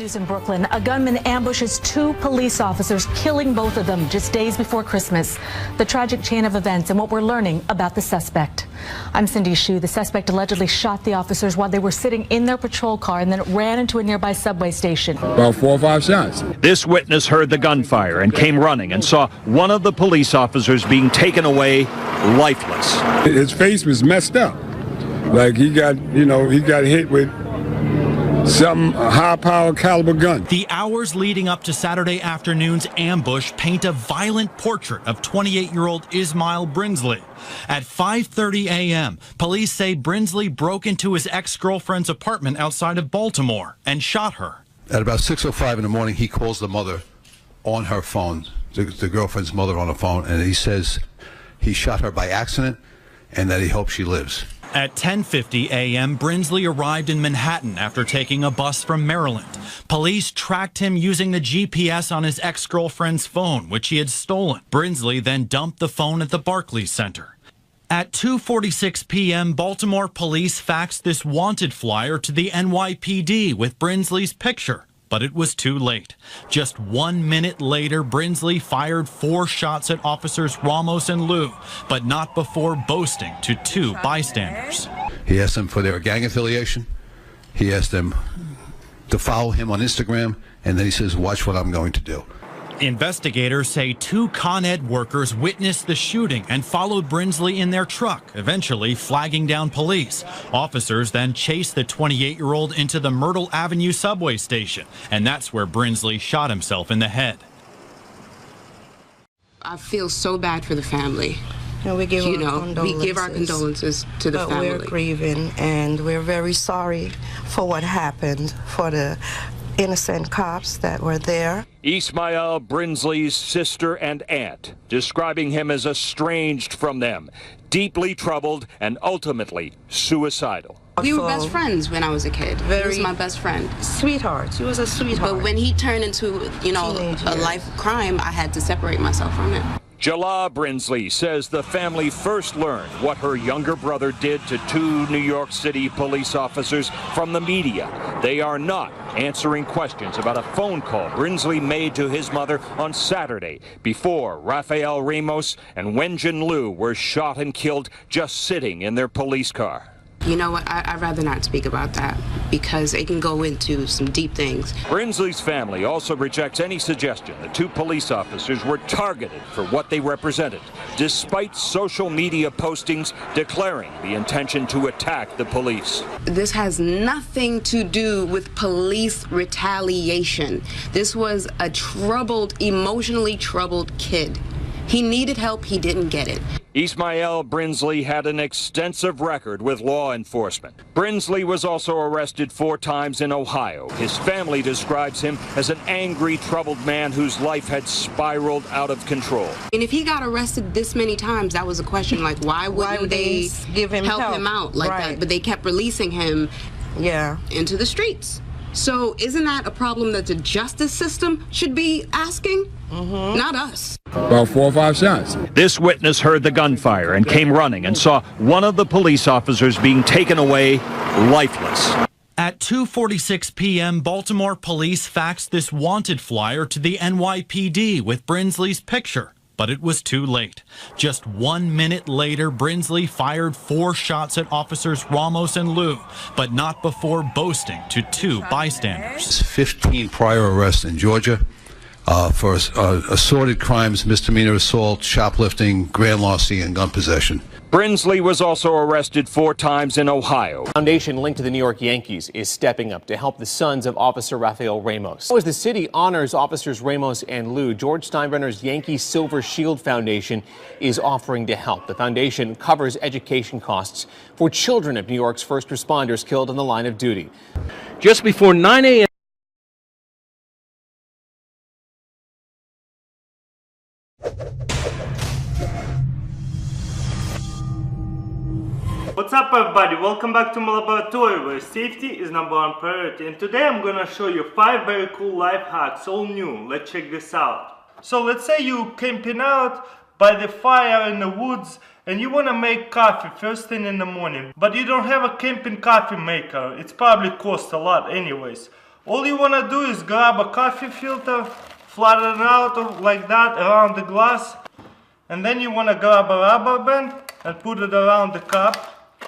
News in Brooklyn. A gunman ambushes two police officers, killing both of them just days before Christmas. The tragic chain of events and what we're learning about the suspect. I'm Cindy Hsu. The suspect allegedly shot the officers while they were sitting in their patrol car and then ran into a nearby subway station. About 4 or 5 shots. This witness heard the gunfire and came running and saw one of the police officers being taken away lifeless. His face was messed up. Like he got hit with something, a high-powered caliber gun. The hours leading up to Saturday afternoon's ambush paint a violent portrait of 28-year-old Ismail Brinsley. At 5:30 a.m., police say Brinsley broke into his ex-girlfriend's apartment outside of Baltimore and shot her. At about 6:05 in the morning, he calls the mother on her phone, the girlfriend's mother on the phone, and he says he shot her by accident and that he hopes she lives. At 10:50 a.m., Brinsley arrived in Manhattan after taking a bus from Maryland. Police tracked him using the GPS on his ex-girlfriend's phone, which he had stolen. Brinsley then dumped the phone at the Barclays Center. At 2:46 p.m., Baltimore police faxed this wanted flyer to the NYPD with Brinsley's picture. But it was too late. Just 1 minute later, Brinsley fired 4 shots at officers Ramos and Liu, but not before boasting to 2 bystanders. He asked them for their gang affiliation. He asked them to follow him on Instagram, and then he says, "Watch what I'm going to do." Investigators say 2 Con Ed workers witnessed the shooting and followed Brinsley in their truck, eventually flagging down police. Officers then chased the 28-year-old into the Myrtle Avenue subway station, and that's where Brinsley shot himself in the head. I feel so bad for the family. And we give our condolences to the family. We're grieving, and we're very sorry for what happened, for the innocent cops that were there. Ismail Brinsley's sister and aunt, describing him as estranged from them, deeply troubled, and ultimately suicidal. We were best friends when I was a kid. He was my best friend. Sweetheart. She was a sweetheart. But when he turned into, a life crime, I had to separate myself from it. Jala Brinsley says the family first learned what her younger brother did to 2 New York City police officers from the media. They are not answering questions about a phone call Brinsley made to his mother on Saturday before Rafael Ramos and Wenjin Liu were shot and killed just sitting in their police car. You know what? I'd rather not speak about that because it can go into some deep things. Brinsley's family also rejects any suggestion the 2 police officers were targeted for what they represented, despite social media postings declaring the intention to attack the police. This has nothing to do with police retaliation. This was a emotionally troubled kid. He needed help, he didn't get it. Ismail Brinsley had an extensive record with law enforcement. Brinsley was also arrested 4 times in Ohio. His family describes him as an angry, troubled man whose life had spiraled out of control. And if he got arrested this many times, that was a question, like, why wouldn't they give him help him out like that? But they kept releasing him into the streets. So isn't that a problem that the justice system should be asking? Not us. About 4 or 5 shots. This witness heard the gunfire and came running and saw one of the police officers being taken away lifeless. At 2:46 p.m., Baltimore police faxed this wanted flyer to the NYPD with Brinsley's picture. But it was too late. Just 1 minute later, Brinsley fired 4 shots at officers Ramos and Liu, but not before boasting to 2 bystanders. 15 prior arrests in Georgia for assorted crimes, misdemeanor assault, shoplifting, grand larceny, and gun possession. Brinsley was also arrested 4 times in Ohio. Foundation linked to the New York Yankees is stepping up to help the sons of Officer Rafael Ramos. As the city honors officers Ramos and Liu, George Steinbrenner's Yankee Silver Shield Foundation is offering to help. The foundation covers education costs for children of New York's first responders killed on the line of duty. Just before 9 a.m. What's up everybody, welcome back to my laboratory where safety is #1 priority, and today I'm gonna show you 5 very cool life hacks, all new. Let's check this out. So let's say you camping out by the fire in the woods and you wanna make coffee first thing in the morning, but you don't have a camping coffee maker. It's probably costs a lot anyways. All you want to do is grab a coffee filter, flatten it out like that around the glass, and then you want to grab a rubber band and put it around the cup.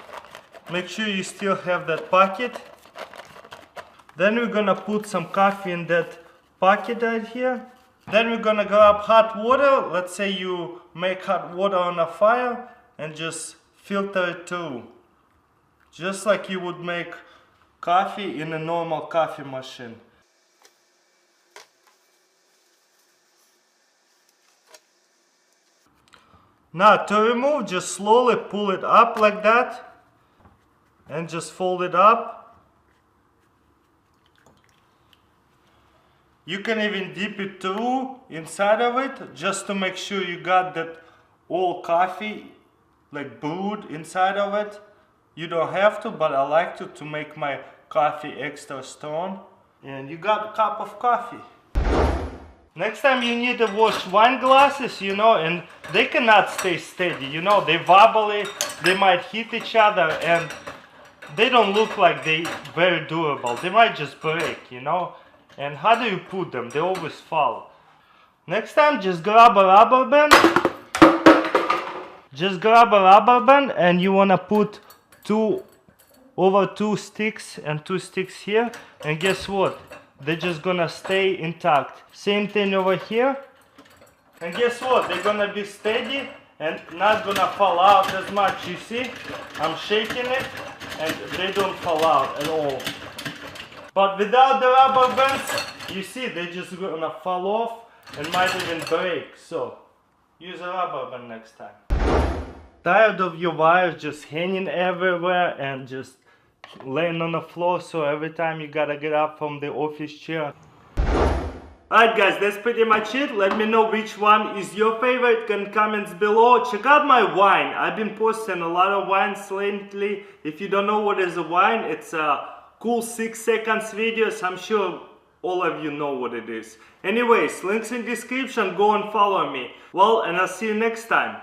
Make sure you still have that pocket. Then we're gonna put some coffee in that pocket right here. Then we're gonna grab hot water. Let's say you make hot water on a fire and just filter it through. Just like you would make coffee in a normal coffee machine. Now to remove, just slowly pull it up like that and just fold it up. You can even dip it through inside of it just to make sure you got that all coffee like brewed inside of it. You don't have to, but I like to make my coffee extra strong. And you got a cup of coffee. Next time you need to wash wine glasses, you know, and they cannot stay steady, you know, they wobbly, they might hit each other, and they don't look like they very durable. They might just break, you know. And how do you put them? They always fall. Next time, just grab a rubber band. Just grab a rubber band, and you wanna put over two sticks and 2 sticks here. And guess what? They're just gonna stay intact. Same thing over here. And guess what? They're gonna be steady and not gonna fall out as much. You see? I'm shaking it and they don't fall out at all. But without the rubber bands, you see, they're just gonna fall off and might even break. So use a rubber band next time. Tired of your wires just hanging everywhere and just laying on the floor, so every time you gotta get up from the office chair. Alright guys, that's pretty much it. Let me know which one is your favorite in comments below. Check out my wine. I've been posting a lot of wines lately. If you don't know what is a wine, it's a cool 6 seconds videos. I'm sure all of you know what it is. Anyways, links in description, go and follow me. Well, and I'll see you next time.